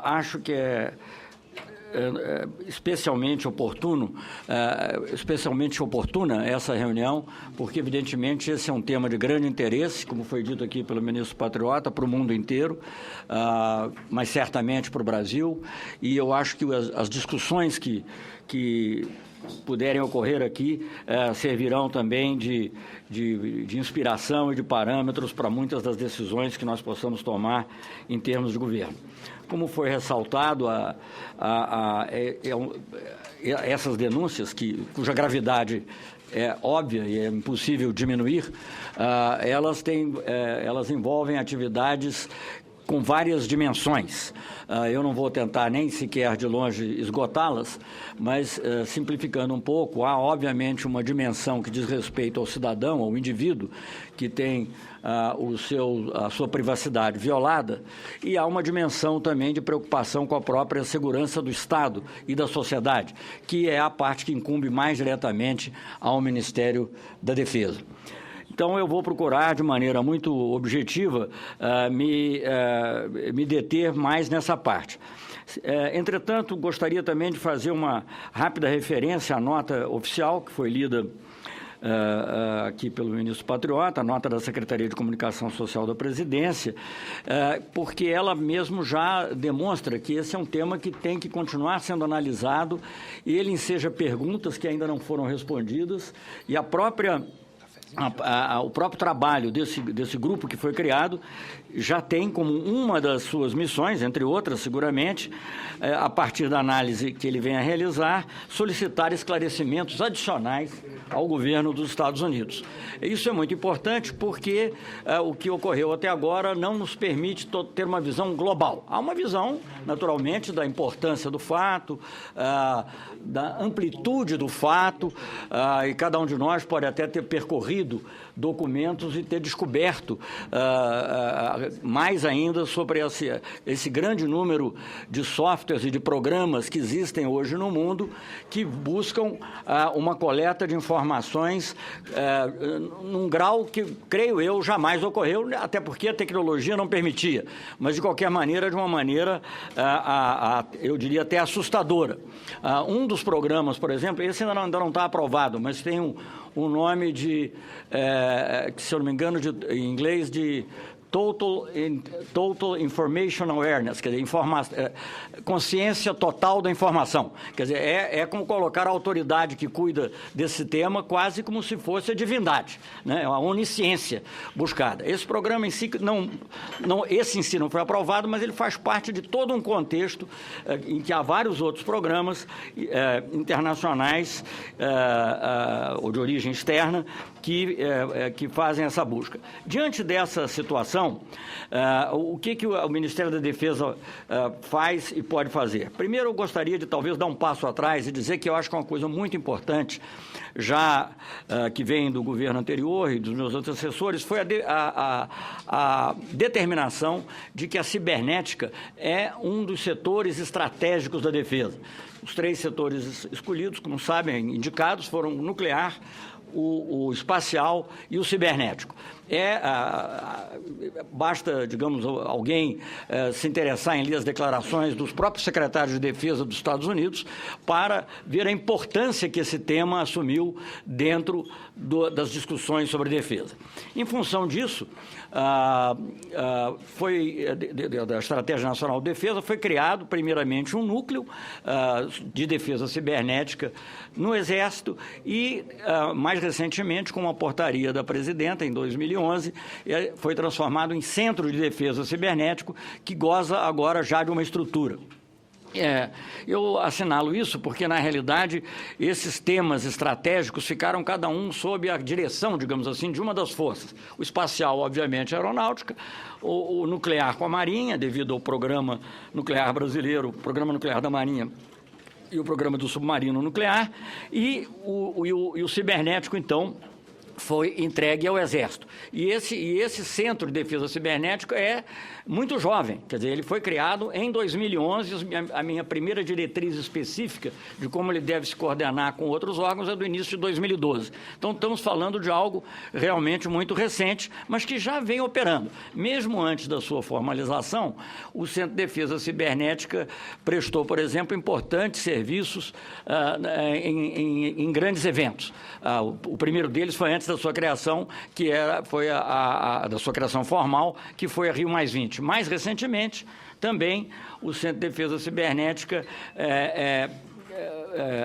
Acho que é especialmente oportuna essa reunião, porque, evidentemente, esse é um tema de grande interesse, como foi dito aqui pelo ministro Patriota, para o mundo inteiro, mas certamente para o Brasil, e eu acho que as discussões que puderem ocorrer aqui servirão também de inspiração e de parâmetros para muitas das decisões que nós possamos tomar em termos de governo. Como foi ressaltado, essas denúncias, cuja gravidade é óbvia e é impossível diminuir, elas envolvem atividades com várias dimensões. Eu não vou tentar nem sequer de longe esgotá-las, mas simplificando um pouco, há obviamente uma dimensão que diz respeito ao cidadão, ao indivíduo, que tem a sua privacidade violada, e há uma dimensão também de preocupação com a própria segurança do Estado e da sociedade, que é a parte que incumbe mais diretamente ao Ministério da Defesa. Então, eu vou procurar, de maneira muito objetiva, me deter mais nessa parte. Entretanto, gostaria também de fazer uma rápida referência à nota oficial, que foi lida aqui pelo ministro Patriota, a nota da Secretaria de Comunicação Social da Presidência, porque ela mesmo já demonstra que esse é um tema que tem que continuar sendo analisado, e ele enseja perguntas que ainda não foram respondidas, e o próprio trabalho desse grupo que foi criado já tem como uma das suas missões, entre outras, seguramente, a partir da análise que ele vem a realizar, solicitar esclarecimentos adicionais ao governo dos Estados Unidos. Isso é muito importante porque o que ocorreu até agora não nos permite ter uma visão global. Há uma visão, naturalmente, da importância do fato, da amplitude do fato, e cada um de nós pode até ter percorrido documentos e ter descoberto mais ainda sobre esse grande número de softwares e de programas que existem hoje no mundo, que buscam uma coleta de informações num grau que, creio eu, jamais ocorreu, até porque a tecnologia não permitia, mas de qualquer maneira, de uma maneira, eu diria até assustadora. Um dos programas, por exemplo, esse ainda não está aprovado, mas tem um nome que, se eu não me engano, em inglês, de Total Information Awareness, quer dizer, consciência total da informação. Quer dizer, é como colocar a autoridade que cuida desse tema quase como se fosse a divindade, né? É uma onisciência buscada. Esse programa em si, esse em si não foi aprovado, mas ele faz parte de todo um contexto em que há vários outros programas internacionais ou de origem externa que fazem essa busca. Diante dessa situação, o que o Ministério da Defesa faz e pode fazer? Primeiro, eu gostaria de talvez dar um passo atrás e dizer que eu acho que é uma coisa muito importante, já que vem do governo anterior e dos meus outros assessores, foi a determinação de que a cibernética é um dos setores estratégicos da defesa. Os 3 setores escolhidos, como sabem, indicados, foram o nuclear, o espacial e o cibernético. Basta, digamos, alguém se interessar em ler as declarações dos próprios secretários de Defesa dos Estados Unidos para ver a importância que esse tema assumiu dentro das discussões sobre defesa. Em função disso, da Estratégia Nacional de Defesa, foi criado, primeiramente, um núcleo de defesa cibernética no Exército e, mais recentemente, com uma portaria da Presidenta, em 2011, foi transformado em Centro de Defesa Cibernético, que goza agora já de uma estrutura. Eu assinalo isso porque, na realidade, esses temas estratégicos ficaram cada um sob a direção, digamos assim, de uma das forças. O espacial, obviamente, a aeronáutica, o nuclear com a Marinha, devido ao programa nuclear brasileiro, o programa nuclear da Marinha e o programa do submarino nuclear, e o cibernético, então, foi entregue ao Exército. E esse Centro de Defesa Cibernética é muito jovem, quer dizer, ele foi criado em 2011, a minha primeira diretriz específica de como ele deve se coordenar com outros órgãos é do início de 2012. Então, estamos falando de algo realmente muito recente, mas que já vem operando. Mesmo antes da sua formalização, o Centro de Defesa Cibernética prestou, por exemplo, importantes serviços em grandes eventos. O primeiro deles foi antes da sua criação, foi da sua criação formal, que foi a Rio+20. Mais recentemente, também, o Centro de Defesa Cibernética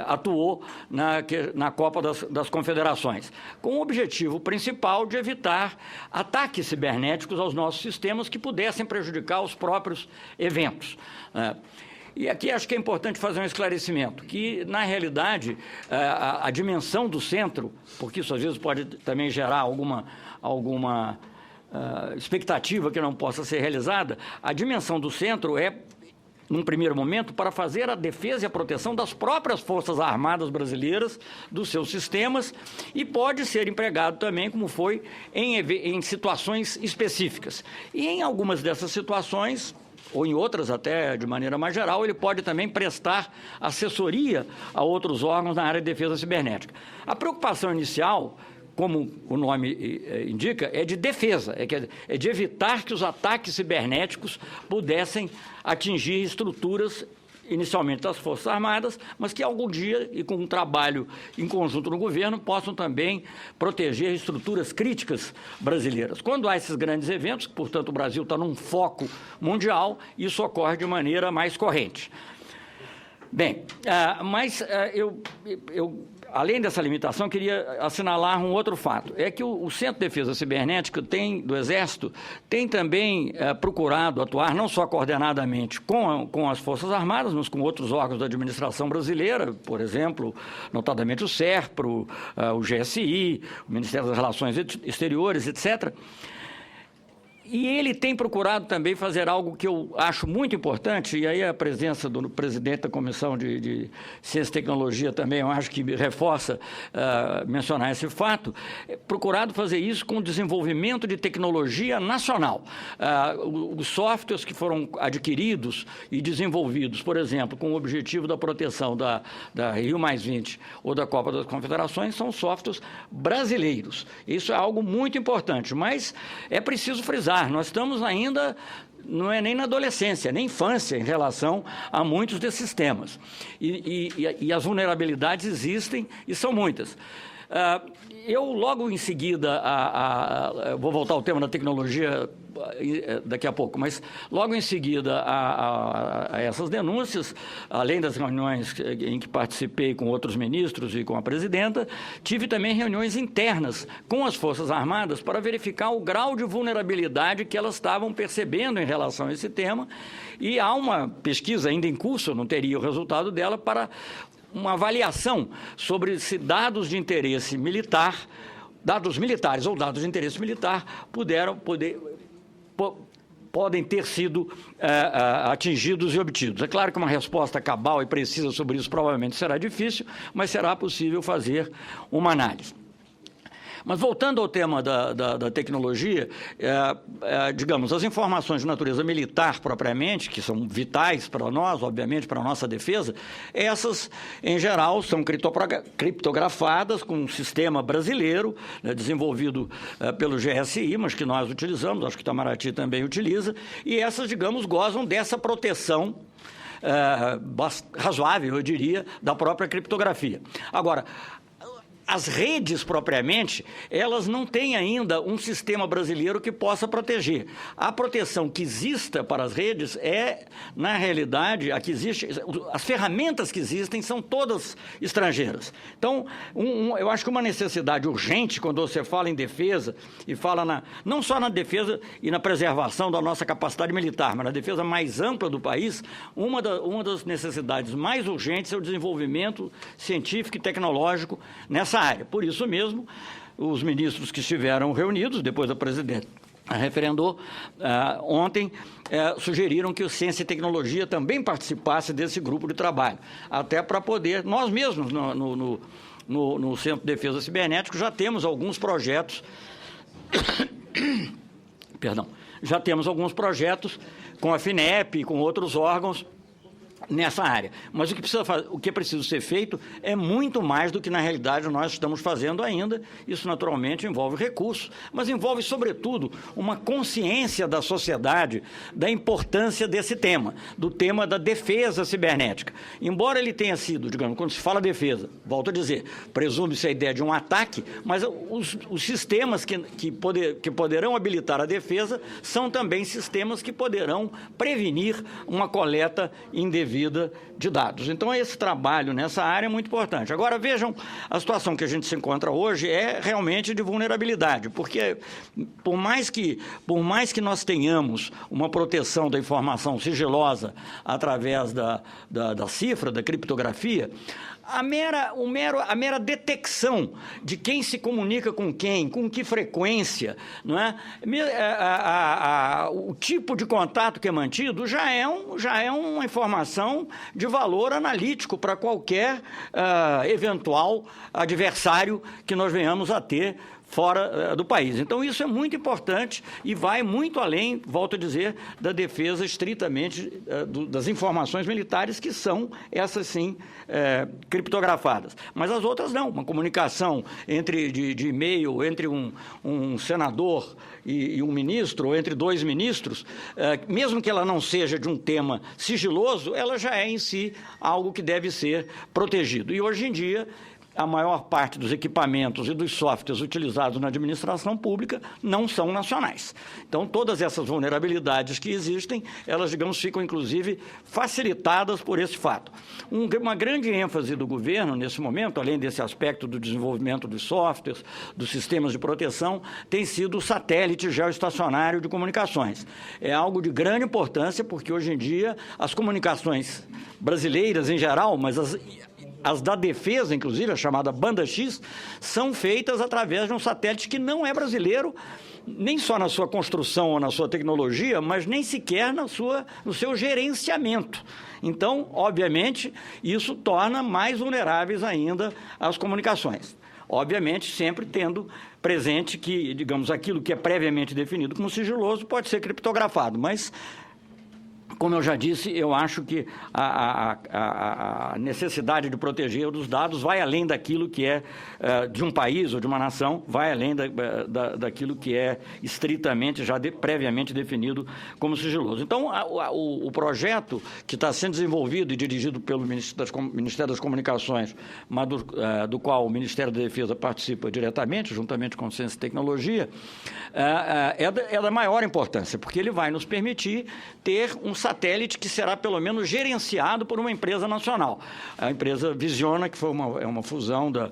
atuou na Copa das Confederações, com o objetivo principal de evitar ataques cibernéticos aos nossos sistemas que pudessem prejudicar os próprios eventos. E aqui acho que é importante fazer um esclarecimento, que, na realidade, a dimensão do centro, porque isso às vezes pode também gerar alguma expectativa que não possa ser realizada, a dimensão do centro é, num primeiro momento, para fazer a defesa e a proteção das próprias Forças Armadas brasileiras, dos seus sistemas, e pode ser empregado também, como foi, em situações específicas. E em algumas dessas situações, ou em outras até de maneira mais geral, ele pode também prestar assessoria a outros órgãos na área de defesa cibernética. A preocupação inicial, como o nome indica, é de defesa, é de evitar que os ataques cibernéticos pudessem atingir estruturas, inicialmente das Forças Armadas, mas que algum dia, e com um trabalho em conjunto no governo, possam também proteger estruturas críticas brasileiras. Quando há esses grandes eventos, portanto o Brasil está num foco mundial, isso ocorre de maneira mais corrente. Bem, além dessa limitação, queria assinalar um outro fato. É que o Centro de Defesa Cibernética do Exército tem também procurado atuar não só coordenadamente com as Forças Armadas, mas com outros órgãos da administração brasileira, por exemplo, notadamente o SERPRO, o GSI, o Ministério das Relações Exteriores, etc., e ele tem procurado também fazer algo que eu acho muito importante, e aí a presença do presidente da Comissão de Ciência e Tecnologia também, eu acho que reforça mencionar esse fato, procurado fazer isso com o desenvolvimento de tecnologia nacional. Os softwares que foram adquiridos e desenvolvidos, por exemplo, com o objetivo da proteção da Rio+20 ou da Copa das Confederações, são softwares brasileiros. Isso é algo muito importante, mas é preciso frisar, nós estamos ainda, não é nem na adolescência, nem infância em relação a muitos desses temas. E as vulnerabilidades existem e são muitas. Eu, logo em seguida, vou voltar ao tema da tecnologia daqui a pouco, mas logo em seguida a essas denúncias, além das reuniões em que participei com outros ministros e com a presidenta, tive também reuniões internas com as Forças Armadas para verificar o grau de vulnerabilidade que elas estavam percebendo em relação a esse tema, e há uma pesquisa ainda em curso, eu não teria o resultado dela, para uma avaliação sobre se dados de interesse militar, dados militares ou dados de interesse militar podem ter sido atingidos e obtidos. É claro que uma resposta cabal e precisa sobre isso provavelmente será difícil, mas será possível fazer uma análise. Mas voltando ao tema da tecnologia, digamos, as informações de natureza militar propriamente, que são vitais para nós, obviamente, para a nossa defesa, essas, em geral, são criptografadas com um sistema brasileiro, né, desenvolvido pelo GSI, mas que nós utilizamos, acho que o Itamaraty também utiliza, e essas, digamos, gozam dessa proteção razoável, eu diria, da própria criptografia. Agora, as redes, propriamente, elas não têm ainda um sistema brasileiro que possa proteger. A proteção que exista para as redes é, na realidade, a que existe, as ferramentas que existem são todas estrangeiras. Então, eu acho que uma necessidade urgente, quando você fala em defesa, e fala não só na defesa e na preservação da nossa capacidade militar, mas na defesa mais ampla do país, uma das necessidades mais urgentes é o desenvolvimento científico e tecnológico nessa área. Por isso mesmo, os ministros que estiveram reunidos, depois da presidente referendou, ontem, sugeriram que o Ciência e Tecnologia também participasse desse grupo de trabalho, até para poder, nós mesmos, no Centro de Defesa Cibernética, já temos alguns projetos já temos alguns projetos com a FINEP e com outros órgãos nessa área. Mas o que é preciso ser feito é muito mais do que, na realidade, nós estamos fazendo ainda. Isso, naturalmente, envolve recursos, mas envolve, sobretudo, uma consciência da sociedade da importância desse tema, do tema da defesa cibernética. Embora ele tenha sido, digamos, quando se fala defesa, volto a dizer, presume-se a ideia de um ataque, mas os sistemas que poderão habilitar a defesa são também sistemas que poderão prevenir uma coleta indevida de dados. Então, esse trabalho nessa área é muito importante. Agora, vejam, a situação que a gente se encontra hoje é realmente de vulnerabilidade, porque por mais que nós tenhamos uma proteção da informação sigilosa através da cifra, da criptografia, a mera detecção de quem se comunica com quem, com que frequência, não é? O tipo de contato que é mantido já é uma informação de valor analítico para qualquer eventual adversário que nós venhamos a ter fora do país. Então, isso é muito importante e vai muito além, volto a dizer, da defesa estritamente das informações militares, que são, essas sim, criptografadas. Mas as outras não. Uma comunicação de e-mail entre um senador e um ministro, ou entre dois ministros, mesmo que ela não seja de um tema sigiloso, ela já é em si algo que deve ser protegido. E hoje em dia, a maior parte dos equipamentos e dos softwares utilizados na administração pública não são nacionais. Então, todas essas vulnerabilidades que existem, elas, digamos, ficam, inclusive, facilitadas por esse fato. Uma grande ênfase do governo, nesse momento, além desse aspecto do desenvolvimento dos softwares, dos sistemas de proteção, tem sido o satélite geoestacionário de comunicações. É algo de grande importância, porque, hoje em dia, as comunicações brasileiras, em geral, mas as da defesa, inclusive, a chamada banda X, são feitas através de um satélite que não é brasileiro, nem só na sua construção ou na sua tecnologia, mas nem sequer no seu gerenciamento. Então, obviamente, isso torna mais vulneráveis ainda as comunicações. Obviamente, sempre tendo presente que, digamos, aquilo que é previamente definido como sigiloso pode ser criptografado, mas, como eu já disse, eu acho que a necessidade de proteger os dados vai além daquilo que é de um país ou de uma nação, vai além daquilo que é estritamente, já previamente definido como sigiloso. Então, o projeto que está sendo desenvolvido e dirigido pelo Ministério das Comunicações, mas do qual o Ministério da Defesa participa diretamente, juntamente com o Ciência e Tecnologia, é da maior importância, porque ele vai nos permitir ter um satélite que será, pelo menos, gerenciado por uma empresa nacional. A empresa Visiona, que foi uma fusão da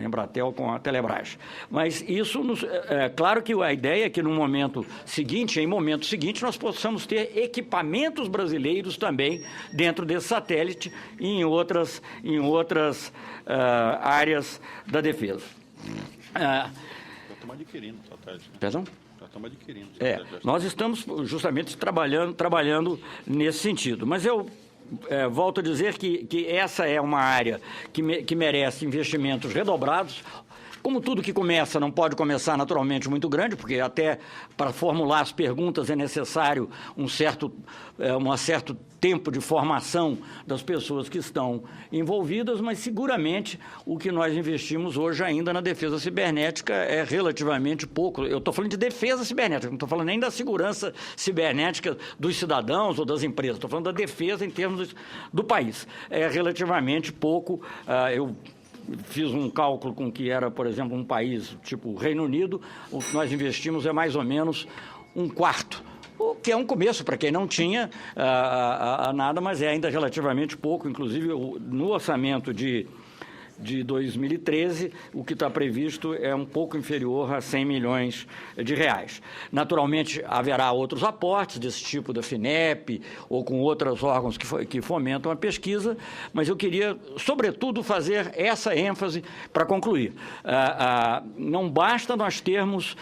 Embratel com a Telebrás. Mas isso, claro que a ideia é que em momento seguinte, nós possamos ter equipamentos brasileiros também dentro desse satélite e em outras áreas da defesa. Estamos adquirindo o satélite, né? Perdão? Estamos adquirindo. Nós estamos justamente trabalhando nesse sentido. Mas eu volto a dizer que essa é uma área que merece investimentos redobrados. Como tudo que começa, não pode começar naturalmente muito grande, porque até para formular as perguntas é necessário um certo tempo de formação das pessoas que estão envolvidas, mas seguramente o que nós investimos hoje ainda na defesa cibernética é relativamente pouco. Eu estou falando de defesa cibernética, não estou falando nem da segurança cibernética dos cidadãos ou das empresas, estou falando da defesa em termos do país. É relativamente pouco. Eu fiz um cálculo com que era, por exemplo, um país tipo o Reino Unido, o que nós investimos é mais ou menos 1/4, o que é um começo para quem não tinha nada, mas é ainda relativamente pouco. Inclusive, no orçamento de 2013, o que está previsto é um pouco inferior a 100 milhões de reais. Naturalmente, haverá outros aportes desse tipo da FINEP ou com outros órgãos que fomentam a pesquisa, mas eu queria, sobretudo, fazer essa ênfase para concluir. Não basta nós termos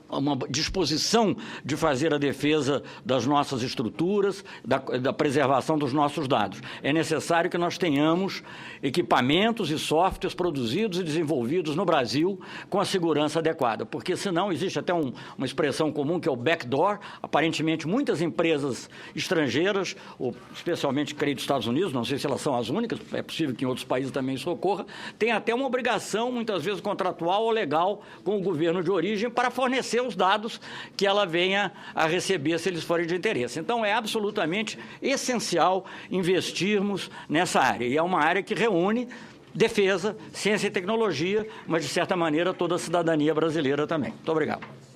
uma disposição de fazer a defesa das nossas estruturas, da preservação dos nossos dados. É necessário que nós tenhamos equipamentos e softwares produzidos e desenvolvidos no Brasil com a segurança adequada, porque senão existe até uma expressão comum que é o backdoor. Aparentemente muitas empresas estrangeiras, ou especialmente creio dos Estados Unidos, não sei se elas são as únicas, é possível que em outros países também isso ocorra, têm até uma obrigação, muitas vezes contratual ou legal, com o governo de origem para fornecer os dados que ela venha a receber se eles forem de interesse. Então, é absolutamente essencial investirmos nessa área. E é uma área que reúne defesa, ciência e tecnologia, mas, de certa maneira, toda a cidadania brasileira também. Muito obrigado.